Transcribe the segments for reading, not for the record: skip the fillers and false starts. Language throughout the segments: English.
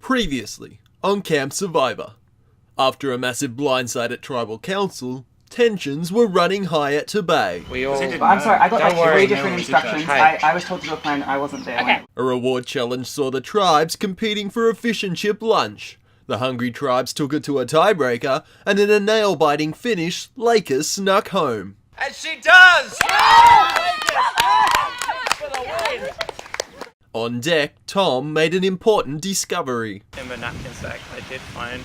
Previously on Camp Survivor. After a massive blindside at Tribal Council, tensions were running high at Tabay. I'm sorry, I got like 3 different instructions. I was told to do a plan, I wasn't there. Okay. A reward challenge saw the tribes competing for a fish and chip lunch. The hungry tribes took it to a tiebreaker, and in a nail-biting finish, Lakers snuck home. And she does! On deck, Tom made an important discovery. In the napkin sack, I did find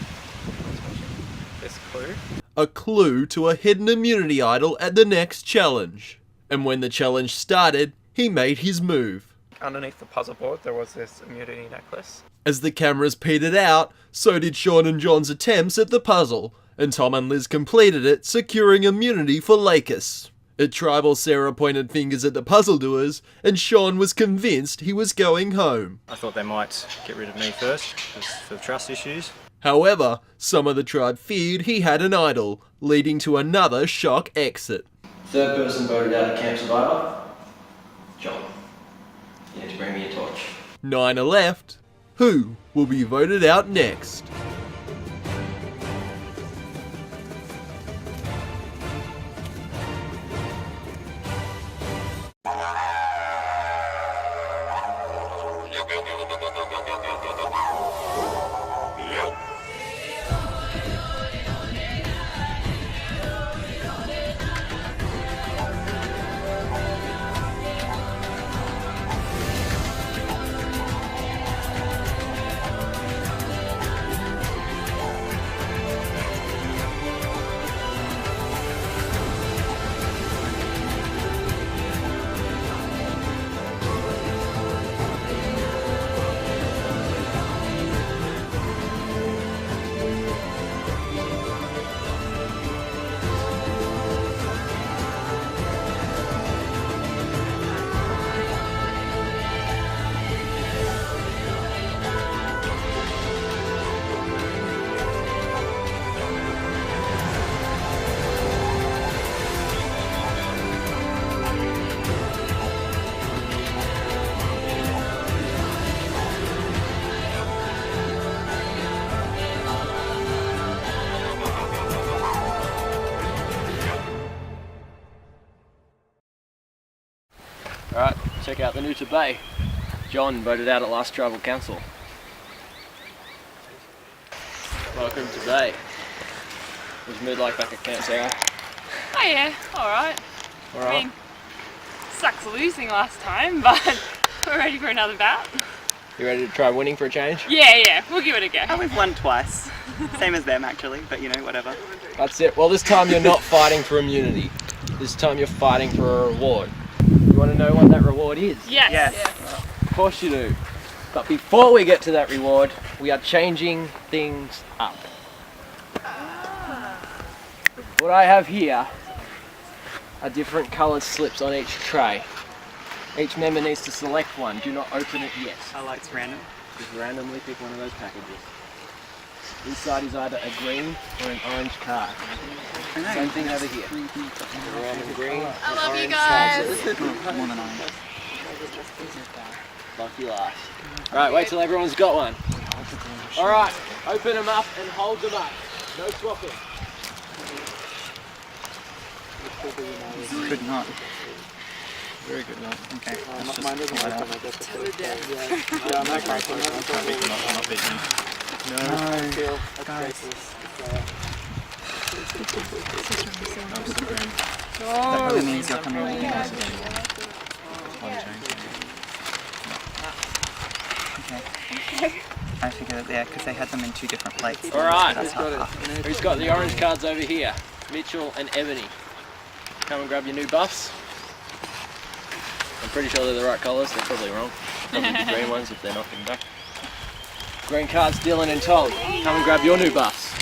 this clue. A clue to a hidden immunity idol at the next challenge. And when the challenge started, he made his move. Underneath the puzzle board, there was this immunity necklace. As the cameras petered out, so did Sean and John's attempts at the puzzle, and Tom and Liz completed it, securing immunity for Lakers. At Tribal, Sarah pointed fingers at the puzzle doers, and Sean was convinced he was going home. I thought they might get rid of me first, just for trust issues. However, some of the tribe feared he had an idol, leading to another shock exit. Third person voted out of Camp Survivor, John. You need to bring me a torch. 9 are left. Who will be voted out next? Alright, check out the new Tabay. John voted out at last Tribal Council. Welcome to Tabay. What's the mood like back at Camp, Sarah? Oh yeah, alright. I Alright. mean, sucks losing last time, but we're ready for another bout. You ready to try winning for a change? Yeah, we'll give it a go. Oh, we've won twice. Same as them actually, but you know, whatever. That's it. Well, this time you're not fighting for immunity. This time you're fighting for a reward. You want to know what that reward is? Yes. Yes. Of course you do. But before we get to that reward, we are changing things up. What I have here are different coloured slips on each tray. Each member needs to select one. Do not open it yet. I like it's random. Just randomly pick one of those packages. Inside is either a green or an orange card. Same thing over here. A random green. I love you guys. More than orange. Lucky last. Alright, wait till everyone's got one. Alright, open them up and hold them up. No swapping. Good knot. Very good knot. Okay. Mine doesn't open, I guess. Yeah, I'm not beating you. No, guys. That probably means you're coming with me. Okay. I figured it, yeah, because they had them in 2 different plates. Alright, That's half. who's got the orange cards over here? Mitchell and Ebony. Come and grab your new buffs. I'm pretty sure they're the right colours, they're probably wrong. Probably the green ones if they're not coming back. Green cards, Dylan and Tom. Come and grab your new buffs.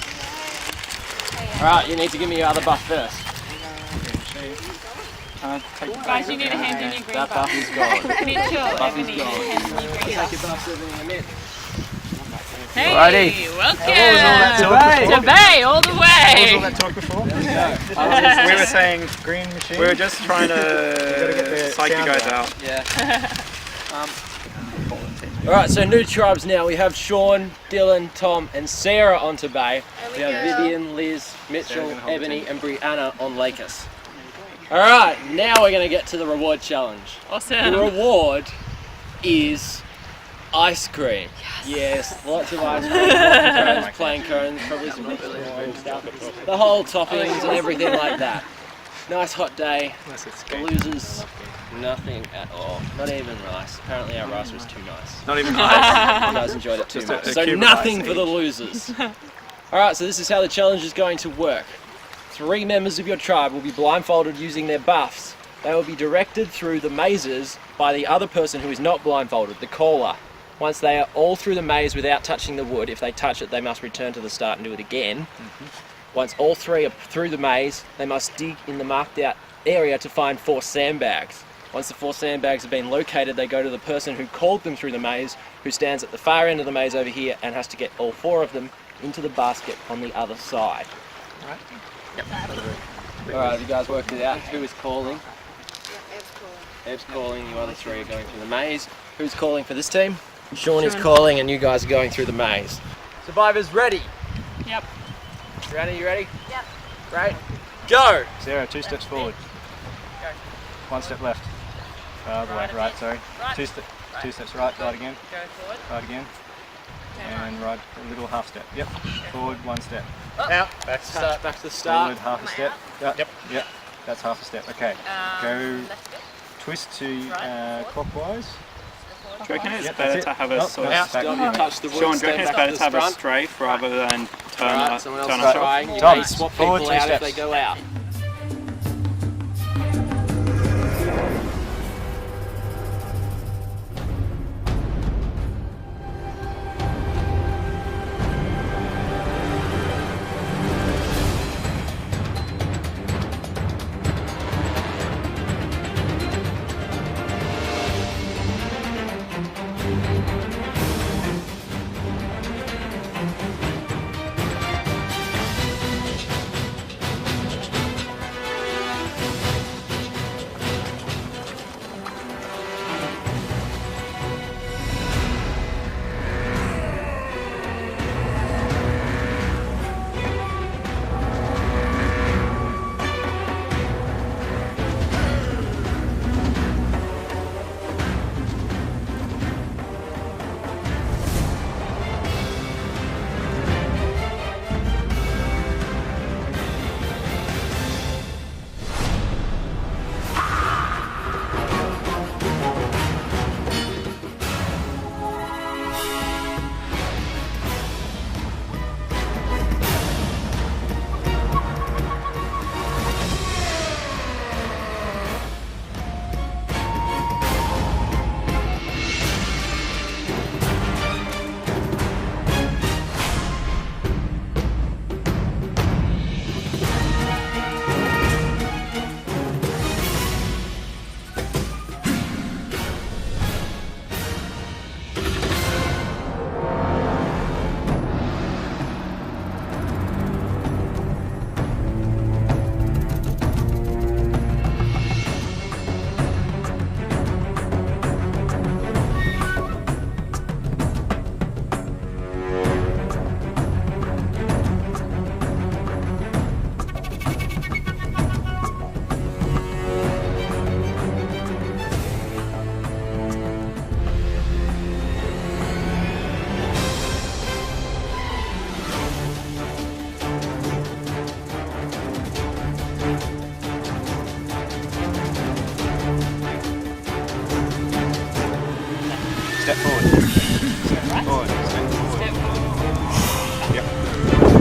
Alright, you need to give me your other buff first. Guys, you need to hand in your green That buff. buff is gone. Mitchell, Buff is Ebony, gone. hand in your green Take buff. your buffs, Ebony and Mitch. Hey, Alrighty. welcome! To Bay, all the way! that talk before? Yeah. We were saying Green machine. we were just trying to get the psych you sound guys out. out. Yeah. Alright, so new tribes now. We have Sean, Dylan, Tom, and Sarah on Bay. We have Vivian, Liz, Mitchell, Ebony, and Brianna on Lakers. Alright, now we're going to get to the reward challenge. Awesome. The reward is ice cream. Yes, lots of ice cream, lots of cones, plain cones, probably some and stuff. The whole toppings and everything like that. Nice hot day. The losers, nothing at all. Not even rice. Apparently our rice was too nice. Not even ice. You guys enjoyed it too much. a So cube of nothing ice for the losers. Alright, so this is how the challenge is going to work. 3 members of your tribe will be blindfolded using their buffs. They will be directed through the mazes by the other person who is not blindfolded, the caller. Once they are all through the maze without touching the wood, if they touch it, they must return to the start and do it again. Once all 3 are through the maze, they must dig in the marked out area to find 4 sandbags. Once the 4 sandbags have been located, they go to the person who called them through the maze, who stands at the far end of the maze over here and has to get all 4 of them into the basket on the other side. Right. Alright, have you guys worked it out? Who is calling? Eb's calling, you other 3 are going through the maze. Who's calling for this team? Sean is calling and you guys are going through the maze. Survivors ready? Yep. Brianna, you ready? Yep. Great. Go! Sarah, 2 steps forward. 1 step left. Other way, right, sorry. Right. 2 steps right, right again. Go forward. Right again. And right, a little half step. Yep. Forward 1 step. Out. Back to the start. Forward half a step. Yep. Yep. That's half a step. Okay. Go twist to clockwise. Do you reckon it's Yep, better that's to it. have a Nope, sort no, of... back Don't the other way. touch the wood. Sean, do you reckon it's stand better back to have a front. strafe rather than turn Alright, someone else turn is us trying. You Tom, may swap forward people 2 out if steps. they go out. Step forward. Step forward. Step forward. Yep.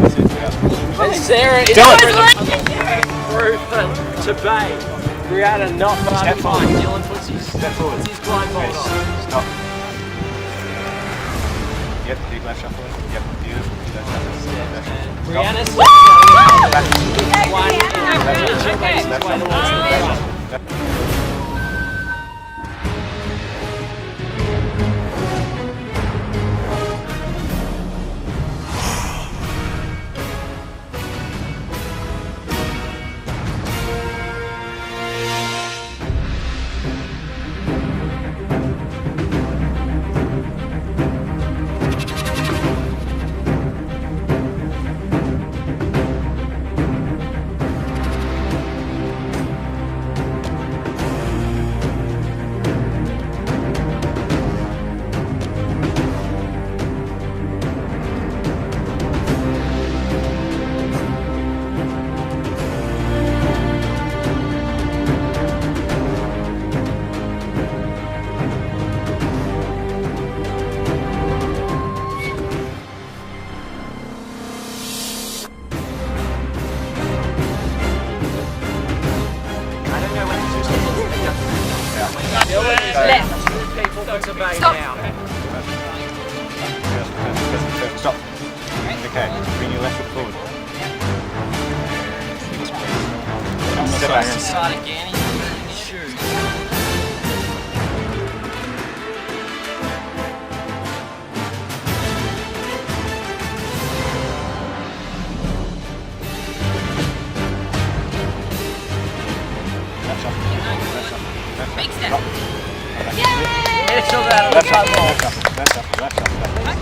That's it. Yeah. And Sarah is through to Bay. Brianna not far Step behind. forward. Dylan puts his forward. blindfold Okay, on. stop. Yep, big left shuffle. Yep, beautiful. Left shuffle. Brianna steps Back. one Okay. inch way towards the front. step back. Start again. He's shoot. Big step. It's all that. Left shuffle, left shuffle, left shuffle, left shuffle.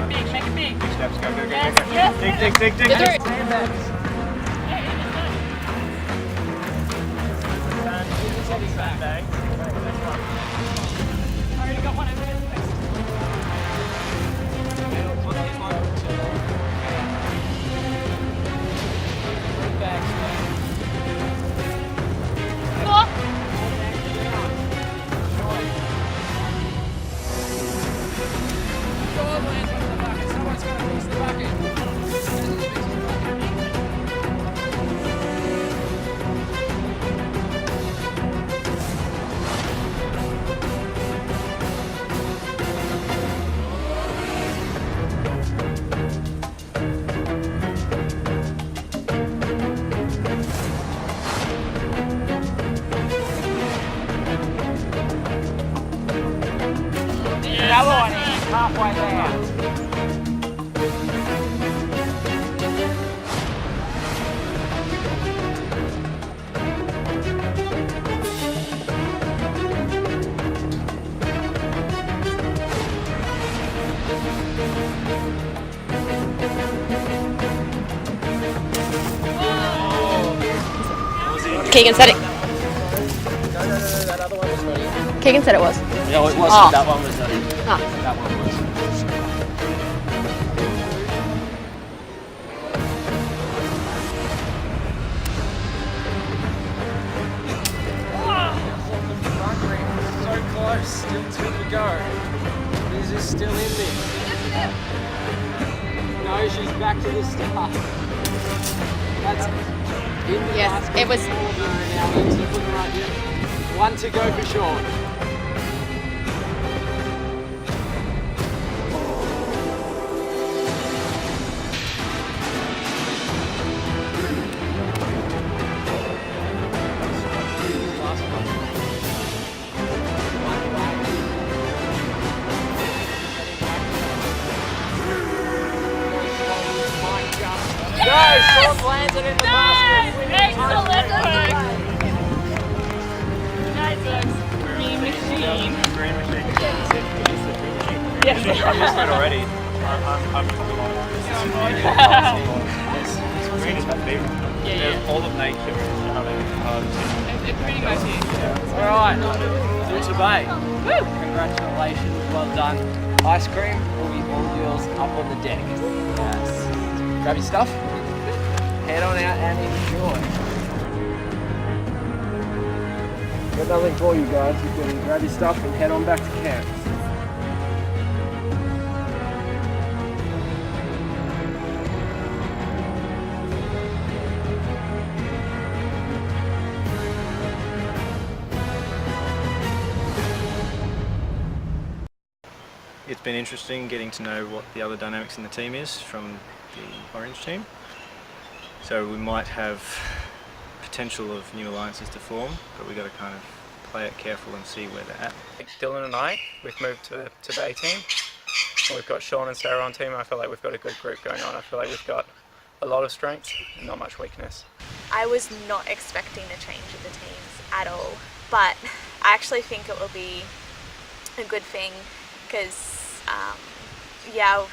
Make it big. Steps, go, go, go, Yes, go, go. yes, Dig, yes. dig, dig, dig, dig. I already got one over here. The other one is halfway there. Keegan said it. That other one was not in. Keegan said it was. No, it wasn't. Oh. That one was not in. Ah. That one was. So close, still two to go. Liz is still in there. No, she's back to the start. That's in the Yes, last it was- corner now. Liz looking right here. One to go for Sean. Guys, Sean lands it in the basket. Excellent work. Nice work. Green machine. Green machine. Yes. I'm used to it already. I'm green is my favorite. Yeah. All of nature is having It's pretty much it. Alright, Filter Bay. Congratulations, well done. Ice cream will be all yours up on the deck. Yes. Grab your stuff, head on out and enjoy. Got nothing for you guys, you can grab your stuff and head on back to camp. It's been interesting getting to know what the other dynamics in the team is from the orange team. So we might have potential of new alliances to form, but we've got to kind of play it careful and see where they're at. Dylan and I, we've moved to the A team. We've got Sean and Sarah on team. I feel like we've got a good group going on. I feel like we've got a lot of strength and not much weakness. I was not expecting a change of the teams at all, but I actually think it will be a good thing because, yeah, I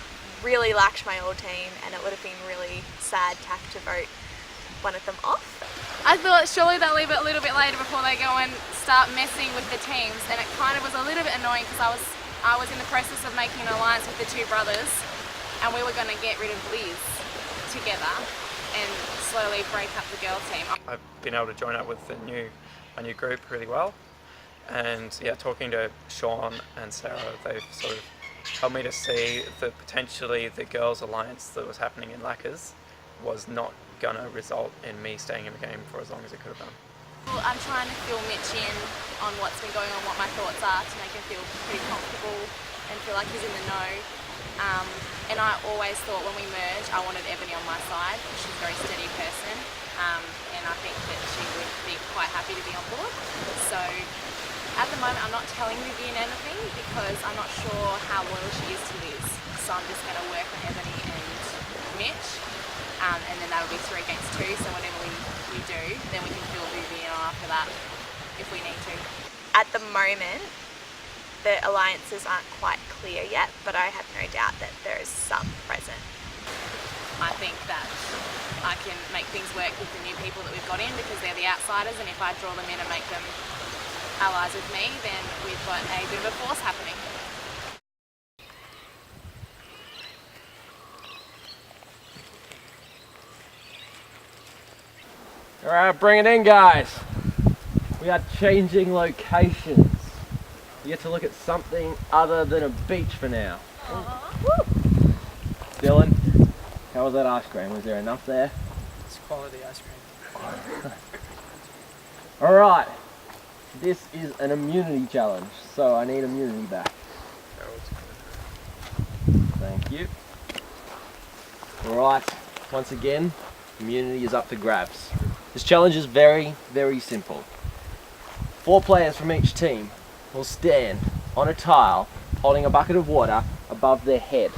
really liked my old team and it would have been really sad to have to vote one of them off. I thought surely they'll leave it a little bit later before they go and start messing with the teams, and it kind of was a little bit annoying because I was in the process of making an alliance with the two brothers and we were going to get rid of Liz together and slowly break up the girl team. I've been able to join up with a new group really well, and yeah, talking to Sean and Sarah, they've sort of helped me to see that potentially the girls' alliance that was happening in Lackers was not going to result in me staying in the game for as long as it could have done. Well, I'm trying to fill Mitch in on what's been going on, what my thoughts are, to make him feel pretty comfortable and feel like he's in the know. And I always thought when we merged, I wanted Ebony on my side. She's a very steady person, and I think that she would be quite happy to be on board. So at the moment, I'm not telling Vivian anything because I'm not sure how loyal she is to Liz. So I'm just going to work on Ebony and Mitch, and then that'll be 3 against 2. So whatever we do, then we can fill Vivian on after that if we need to. At the moment, the alliances aren't quite clear yet, but I have no doubt that there is some present. I think that I can make things work with the new people that we've got in because they're the outsiders, and if I draw them in and make them allies with me, then we've got a bit of a force happening. Alright, bring it in, guys. We are changing locations. You get to look at something other than a beach for now. Dylan, how was that ice cream? Was there enough there? It's quality ice cream. Alright, this is an immunity challenge, so I need immunity back. Thank you. Alright, once again, immunity is up for grabs. This challenge is very, very simple. 4 players from each team will stand on a tile holding a bucket of water above their head.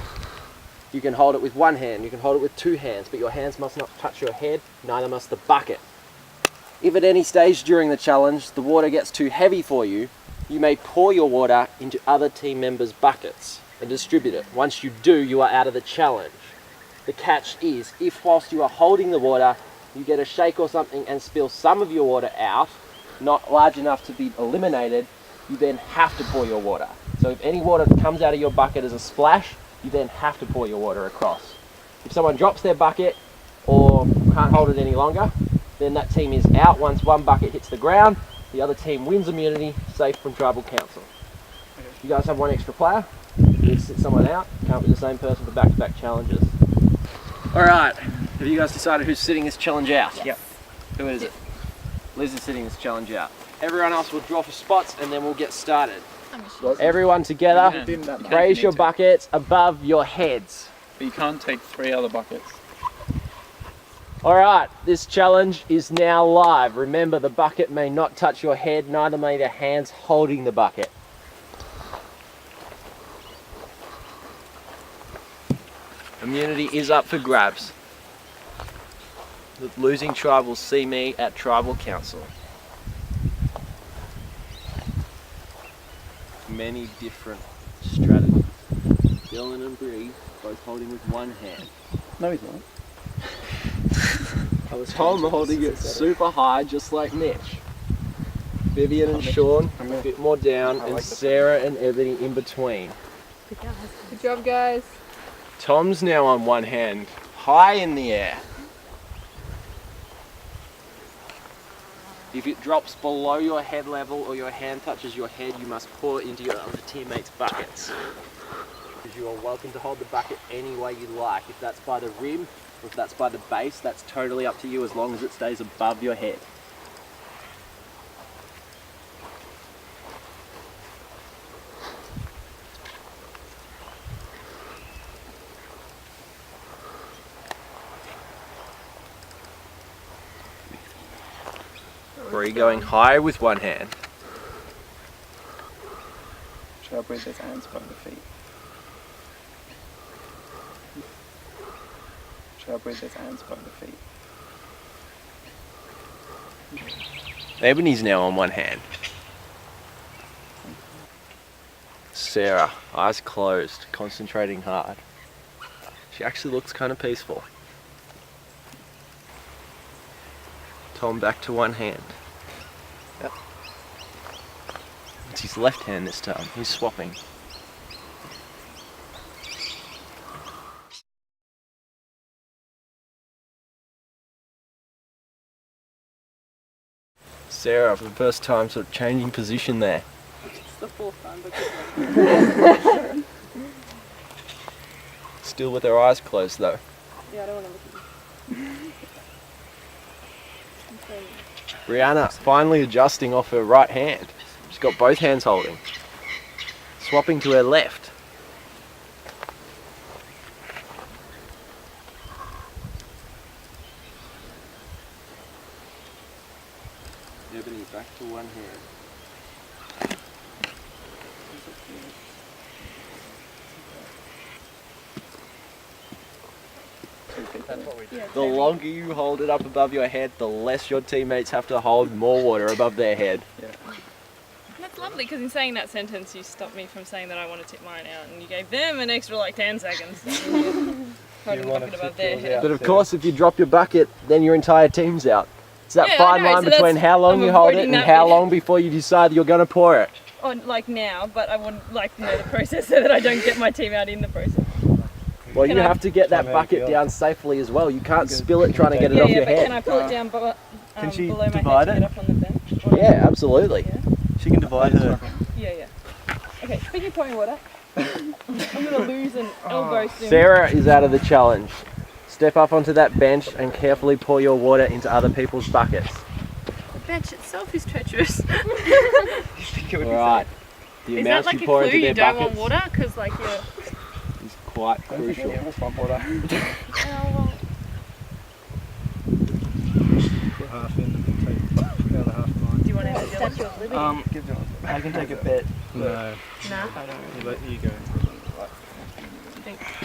You can hold it with one hand, you can hold it with 2 hands, but your hands must not touch your head, neither must the bucket. If at any stage during the challenge the water gets too heavy for you, you may pour your water into other team members' buckets and distribute it. Once you do, you are out of the challenge. The catch is, if whilst you are holding the water, you get a shake or something and spill some of your water out, not large enough to be eliminated, you then have to pour your water. So if any water comes out of your bucket as a splash, you then have to pour your water across. If someone drops their bucket or can't hold it any longer, then that team is out. Once one bucket hits the ground, the other team wins immunity, safe from tribal council. You guys have 1 extra player. You need to sit someone out. Can't be the same person for back-to-back challenges. Alright, have you guys decided who's sitting this challenge out? Yep. Who is it? Liz is sitting this challenge out. Everyone else will draw for spots and then we'll get started. Everyone together, raise your buckets above your heads. But you can't take 3 other buckets. Alright, this challenge is now live. Remember, the bucket may not touch your head, neither may the hands holding the bucket. Immunity is up for grabs. The losing tribe will see me at tribal council. Many different strategies. Dylan and Bree both holding with 1 hand. No, he's not. Tom holding it super high, just like Mitch. Vivian and Sean a bit more down, and Sarah and Ebony in between. Good job, guys. Tom's now on 1 hand, high in the air. If it drops below your head level or your hand touches your head, you must pour it into your other teammates' buckets. Because you are welcome to hold the bucket any way you like. If that's by the rim, or if that's by the base, that's totally up to you as long as it stays above your head. 3, going high with one hand. Try with his hands by the feet. Try with his hands by the feet. Ebony's now on one hand. Sarah, eyes closed, concentrating hard. She actually looks kind of peaceful. Tom back to one hand. Yep. It's his left hand this time. He's swapping. Sarah, for the first time, sort of changing position there. It's the fourth time, but Still with her eyes closed though. yeah, I don't want to look at you. Brianna finally adjusting off her right hand. She's got both hands holding. Swapping to her left. Ebony back to one hand. The longer you hold it up above your head, the less your teammates have to hold more water above their head. That's lovely, because in saying that sentence, you stopped me from saying that I want to tip mine out, and you gave them an extra like 10 seconds. Holding the bucket above their head. But of course, if you drop your bucket, then your entire team's out. It's that Yeah, I fine know, line so between that's- how long I'm you hold it avoiding and that how bit. long before you decide you're going to pour it. Oh, like now, but I wouldn't like to know the process so that I don't get my team out in the process. Well, Can you I- have to get that bucket down safely as well. You can't spill it trying to get it off your but head. can I pull it down below my head to divide get up on the bench? Yeah, absolutely. She can divide her. Yeah. Okay, speaking of pouring water, I'm gonna lose an elbow soon. Sarah is out of the challenge. Step up onto that bench and carefully pour your water into other people's buckets. The bench itself is treacherous. Alright. The Is amount that like you a pour clue into you their don't buckets want water? Because like you're... is quite crucial. Put half in and take the other half of mine. Do you want to have Statue of Liberty? I can take a bit. No. No. You let you go.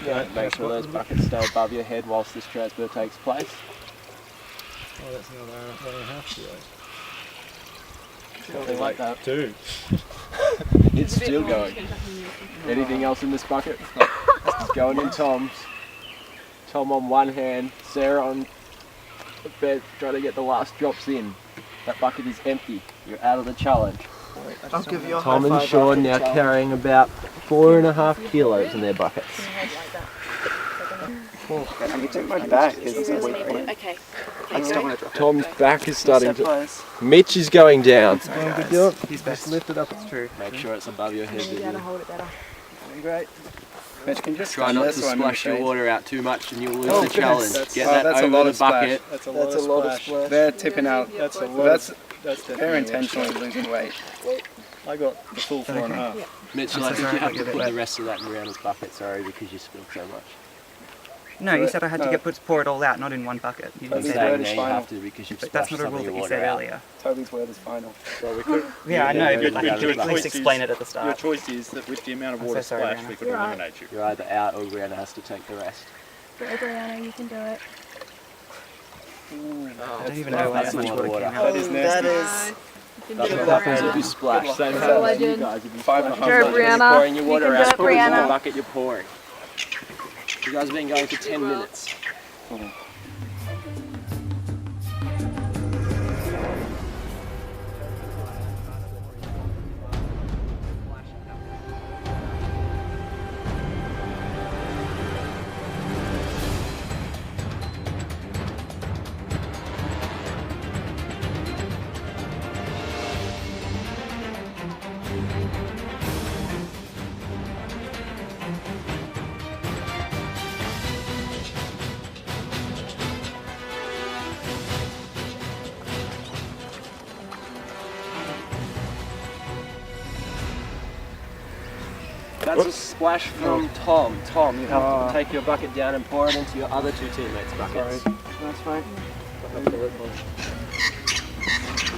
Yeah, make sure those buckets stay above your head whilst this transfer takes place. Oh, that's another 1.5 kilos. Something like that. 2. It's still going. Anything else in this bucket? It's going in Tom's. Tom on one hand, Sarah on the bed trying to get the last drops in. That bucket is empty. You're out of the challenge. I'll give you a Tom and Sean now carrying about 4.5 kilos in their buckets. I can take my back. It's a weak point. Okay. Tom's back is starting to... Mitch is going down. He's back. Lift it up, it's true. Make sure it's above your head. Vivian. hold it better. Great. Mitch, can you just Try stand not there to so I'm in splash your shade? water out too much and you'll lose Oh, the goodness. challenge. That's- Get oh, that that's a over lot the of splash. bucket. That's a lot of splash. They're tipping out. That's they're intentionally losing weight. I got the full 4.5. Mitchell, I think you have to put the rest of that in Brianna's bucket, sorry, because you spilled so much. No, you said I had to pour it all out, not in one bucket. You I'm didn't say saying that. now you have to because you've But that's splashed not a some of rule your that you water said out. earlier. Toby's word is final. Well, we could. Yeah, I know, your but like, choice at least is- explain it at the start. Your choice is that with the amount of I'm water so sorry, splashed, Brianna. we could eliminate you. You're either out or Brianna has to take the rest. Brianna, you can do it. I don't even know why That's that much a lot water of water. came out. That is nasty. That's what happens if you splash. Same happens with you guys. If you splash, Go, you're Brianna. pouring your water You can out, do it, put it in the Brianna. bucket you're pouring. You guys have been going for 10 minutes. That's a splash from Tom. Tom, you have to take your bucket down and pour it into your other two teammates' buckets. That's fine.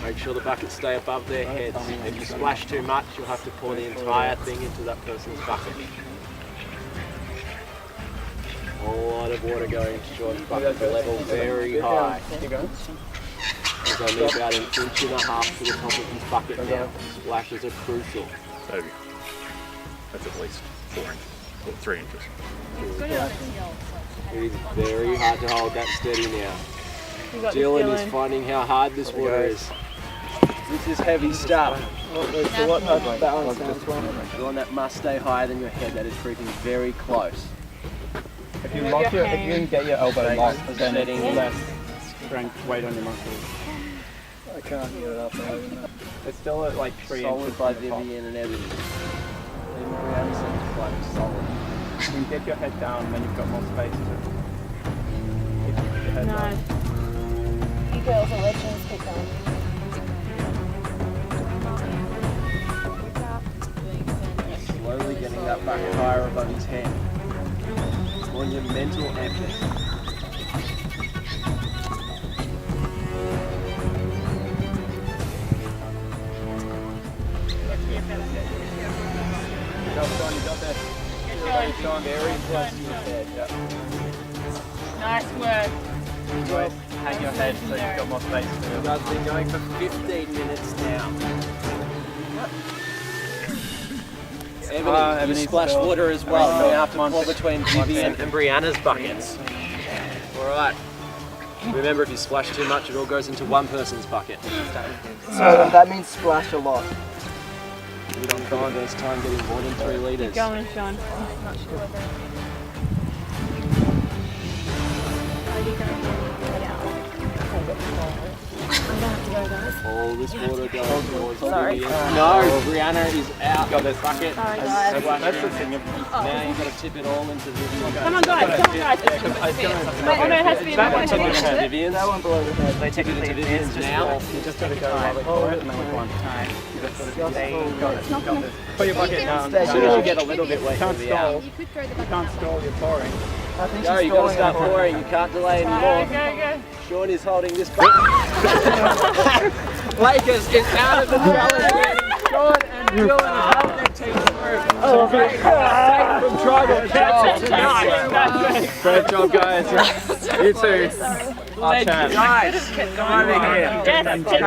Make sure the buckets stay above their heads. If you splash too much, you'll have to pour the entire thing into that person's bucket. A lot of water going into Sean's bucket, the level very high. There's only about an inch and a half to the top of his bucket now. Splashes are crucial. Maybe. That's at least 4 inches, or 3 inches. It is very hard to hold that steady now. Dylan is finding how hard this water is. This is heavy stuff. Dylan, that must stay higher than your head. That is creeping very close. If you can get your elbow locked, then it's less strength, weight on your muscles. I can't get it up there. It's still at like 3 inches. Solid by Vivian and Ebony. Even Brianna is quite solid. You can get your head down, then you've got more space to keep your head down. You girls are legends, keep going. Slowly getting that bucket higher above his head. More your mental effort. Very close to your head. Yep. Nice work. Good. Hang your head so you've got more space to You guys have been going for 15 minutes now. Ebony, you splash water as well. You have to pour between Vivian and Brianna's buckets. Alright. Remember, if you splash too much, it all goes into one person's bucket. So that means splash a lot. You don't find there's time getting more than 3 litres. Keep going, Sean. I'm not sure whether... All this water goes towards Vivian. No, Brianna is out. Got this bucket. Sorry, guys. That's the thing. Now you've got to tip it all into Vivian. Come on, guys. Oh, no, it has to be in the Vivian's. That one below the head. They take it into Vivian's now. You just got to go right for it and then with one time. You just got to got it. Put your bucket down. As soon as you get a little bit wet, you'll be out. You could throw the bucket You can't stall, you're pouring. I think Go, she's you've got to start pouring. You can't delay anymore. Go. Sean is holding this bucket. Lakers is out of the challenge. Sean and Dylan have helped their team through. Oh, great. From Tribal Council tonight. Great job, guys. You two. Our champs. Guys, come over here. Come and get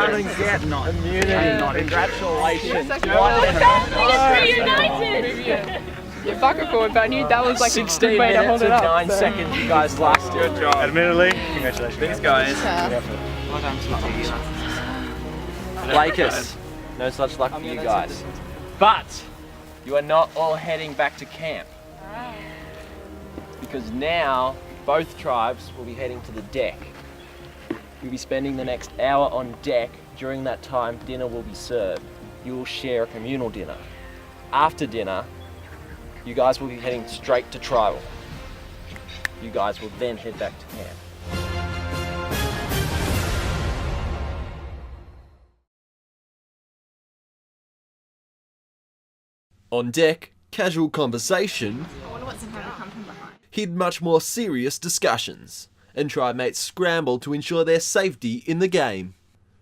immunity. Congratulations. Reunited. You're fucking forward, but I knew that was like 16 a good way to hold minutes it and up. 9 seconds. You guys lasted. Good job. Admittedly, congratulations. Thanks, guys. Lakers, no such luck for you guys. But you are not all heading back to camp. Because now both tribes will be heading to the deck. You'll be spending the next hour on deck. During that time, dinner will be served. You will share a communal dinner. After dinner, you guys will be heading straight to tribal. You guys will then head back to camp. On deck, casual conversation hid much more serious discussions, and tribe mates scrambled to ensure their safety in the game.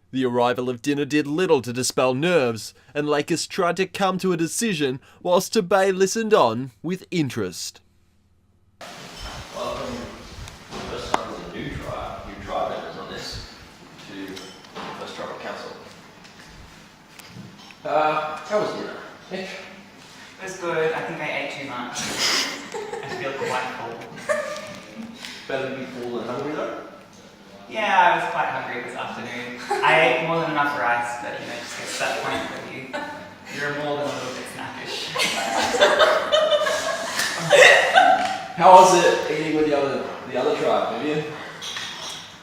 The arrival of dinner did little to dispel nerves, and Lakers tried to come to a decision whilst Tabay listened on with interest. Welcome, first time as a new tribe members on this, to First Tribal Council. How was dinner? Mitch? It was good. I think I ate too much. I feel quite full. Better to be full than hungry though? Yeah, I was quite hungry this afternoon. I ate more than enough rice, but you know, just gets to that point where you're more than a little bit snackish. How was it eating with the other tribe, Vivian?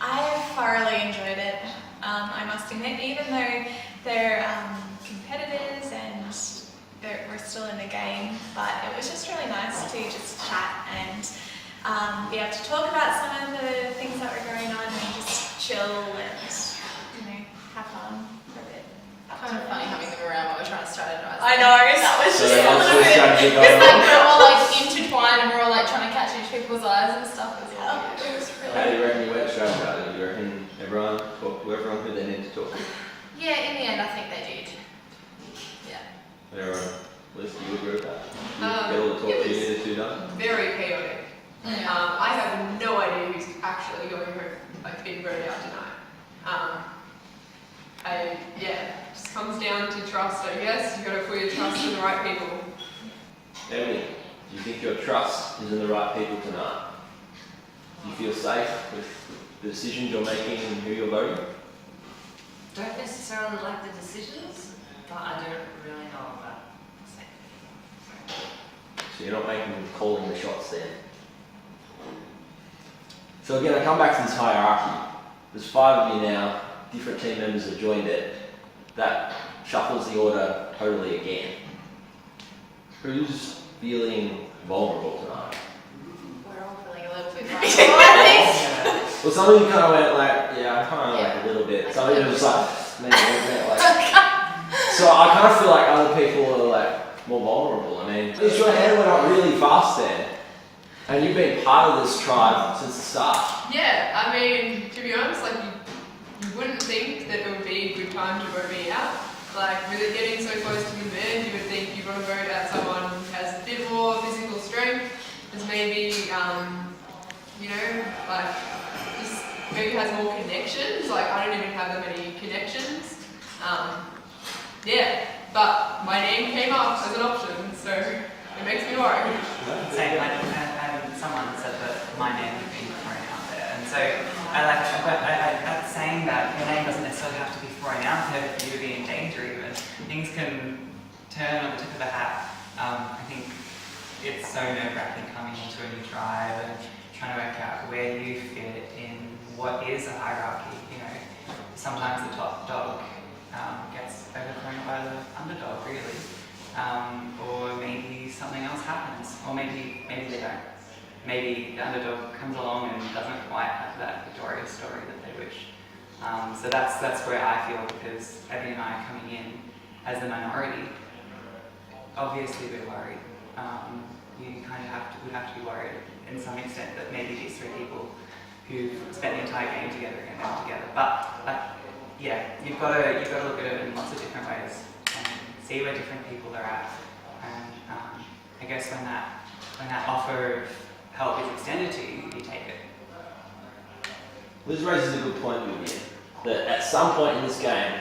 I thoroughly enjoyed it, I must admit, even though they're competitors and we're still in the game, but it was just really nice to just chat and be able to talk about some of the things that were going on and just chill and, you know, have fun for a bit. Kind of funny having them around while we're trying to strategize. I know, that was just a little bit. Because like we're all like intertwined and we're all like trying to catch each people's eyes and stuff as well. It was really How do you reckon you went strategizing? Do you reckon everyone talked to everyone who they need to talk to? Yeah, in the end, I think they did. Yeah. Liz, do you agree with that? Um, Get all the talk it you was needed to done? very chaotic. I have no idea who's actually going home, like being voted out tonight. Just comes down to trust, I guess. You gotta put your trust in the right people. Emily, do you think your trust is in the right people tonight? Do you feel safe with the decisions you're making and who you're voting? Don't necessarily like the decisions, but I don't really know about safety. So you're not calling the shots there. So again, I come back to this hierarchy. There's 5 of you now, different team members have joined it. That shuffles the order totally again. Who's feeling vulnerable tonight? We're all feeling a little bit vulnerable. Well, some of you kind of went like, yeah, I'm kind of like a little bit. Some of you were just like, So I kind of feel like other people are like more vulnerable. I mean, your hand went up really fast then. And you've been part of this tribe since the start. Yeah, I mean, to be honest, like you wouldn't think that it would be a good time to vote me out. Like with it getting so close to the end, you would think you want to vote out someone who has a bit more physical strength, is maybe, like just maybe has more connections. Like I don't even have that many connections. But my name came up as an option, so it makes me worry. Someone said that my name had been thrown out there, and so I saying that your name doesn't necessarily have to be thrown out there for you to be in danger. Even things can turn on the tip of a hat. I think it's so nerve-wracking coming into a new tribe and trying to work out where you fit in what is a hierarchy. Sometimes the top dog gets overthrown by the underdog, really, or maybe something else happens, or maybe they don't. Maybe the underdog comes along and doesn't quite have that victorious story that they wish. So that's where I feel, because Abby and I are coming in as the minority. Obviously we're worried. You kind of would have to be worried in some extent that maybe these 3 people who've spent the entire game together are going to come together. But you've got to look at it in lots of different ways and see where different people are at. And I guess when that offer of help is extended to you, you take it. Liz raises a good point with you, that at some point in this game,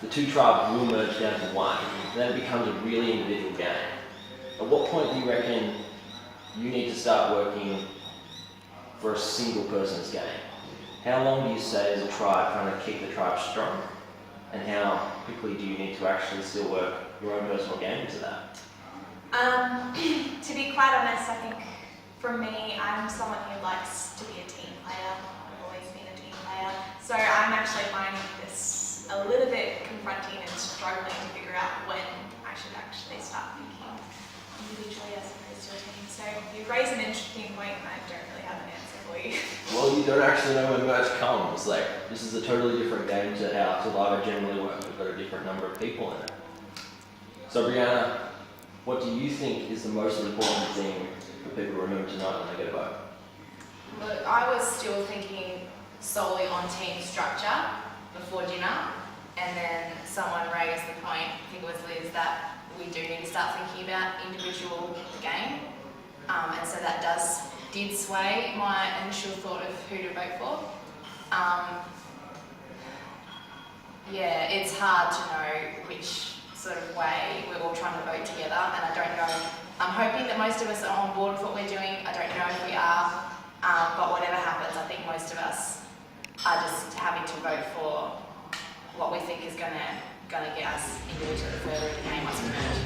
the 2 tribes will merge down to 1, and then it becomes a really individual game. At what point do you reckon you need to start working for a single person's game? How long do you stay as a tribe trying to keep the tribe strong? And how quickly do you need to actually still work your own personal game into that? To be quite honest, I think for me, I'm someone who likes to be a team player. I've always been a team player. So I'm actually finding this a little bit confronting and struggling to figure out when I should actually start thinking individually as opposed to a team. So you've raised an interesting point and I don't really have an answer for you. Well, you don't actually know when merge comes. Like, this is a totally different game to how Survivor generally works. We've got a different number of people in it. So Brianna, what do you think is the most important thing for people to remember tonight when they get a vote? Look, I was still thinking solely on team structure before dinner, and then someone raised the point, I think it was Liz, that we do need to start thinking about individual game, and so that did sway my initial thought of who to vote for. It's hard to know which sort of way we're all trying to vote together, and I don't know. I'm hoping that most of us are on board with what we're doing. I don't know if we are, but whatever happens, I think most of us are just having to vote for what we think is going to get us individually further in the game once we merge.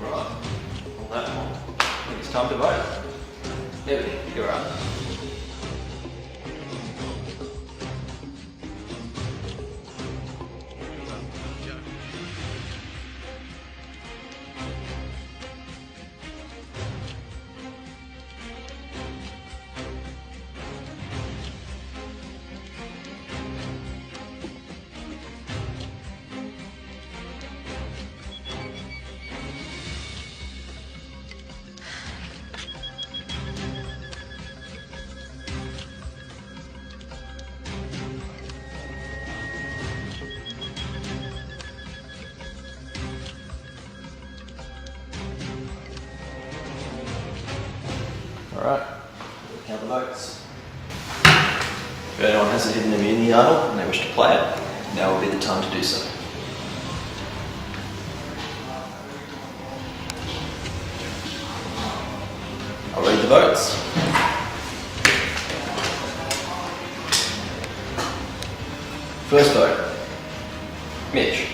Right. On that one, I think it's time to vote. Ebony, you're up. Alright, we'll count the votes. If anyone has a hidden immunity idol and they wish to play it, now will be the time to do so. I'll read the votes. First vote, Mitch.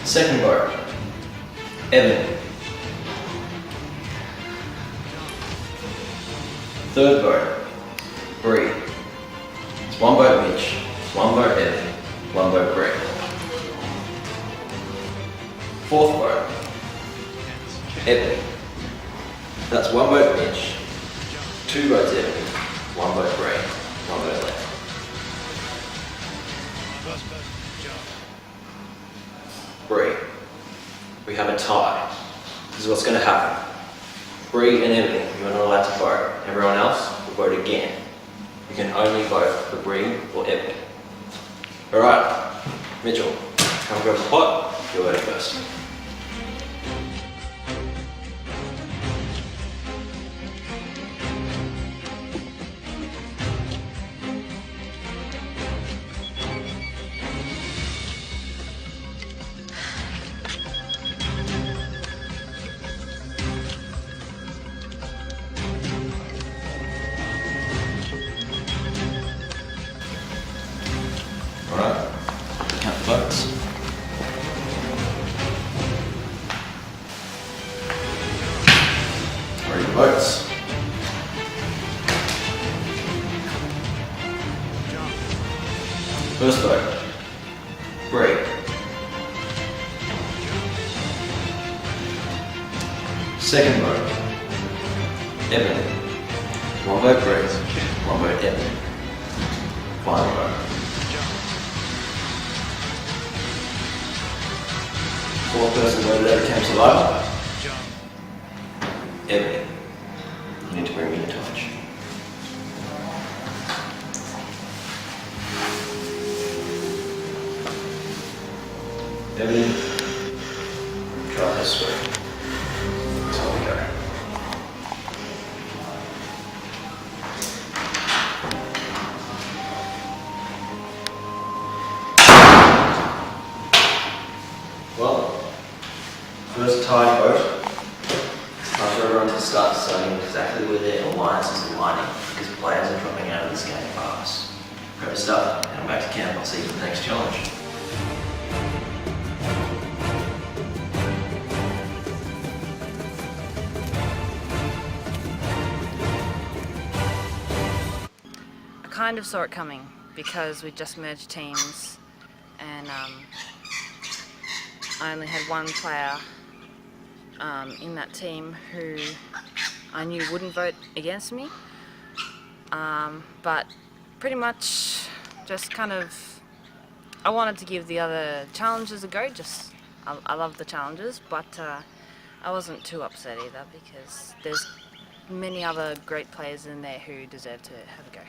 Second vote, Evan. Third vote, Bree. It's one vote Mitch, one vote Evan, one vote Bree. Fourth vote, Evan. That's one vote Mitch, two votes Evan, one vote Bree, one vote left. Bree, we have a tie. This is what's going to happen. Bree and Emily, you are not allowed to vote. Everyone else will vote again. You can only vote for Bree or Emily. Alright, Mitchell, come grab the pot. You're voting first. Alright, count the votes. Read the votes. First vote, Bree. Second vote, Evan. One vote Bree, one vote Evan. Final vote. Fourth person voted out became survivor. Evan, you need to bring me a torch. Evan, try this way. That's how we go. Well, first tied vote. It's time for everyone to start deciding exactly where their alliances are aligning because players are dropping out of this game fast. Grab your stuff and I'm back to camp. I'll see you for the next challenge. I kind of saw it coming because we just merged teams and I only had one player in that team who I knew wouldn't vote against me, but pretty much just kind of I wanted to give the other challenges a go. I love the challenges, but I wasn't too upset either because there's many other great players in there who deserve to have a go.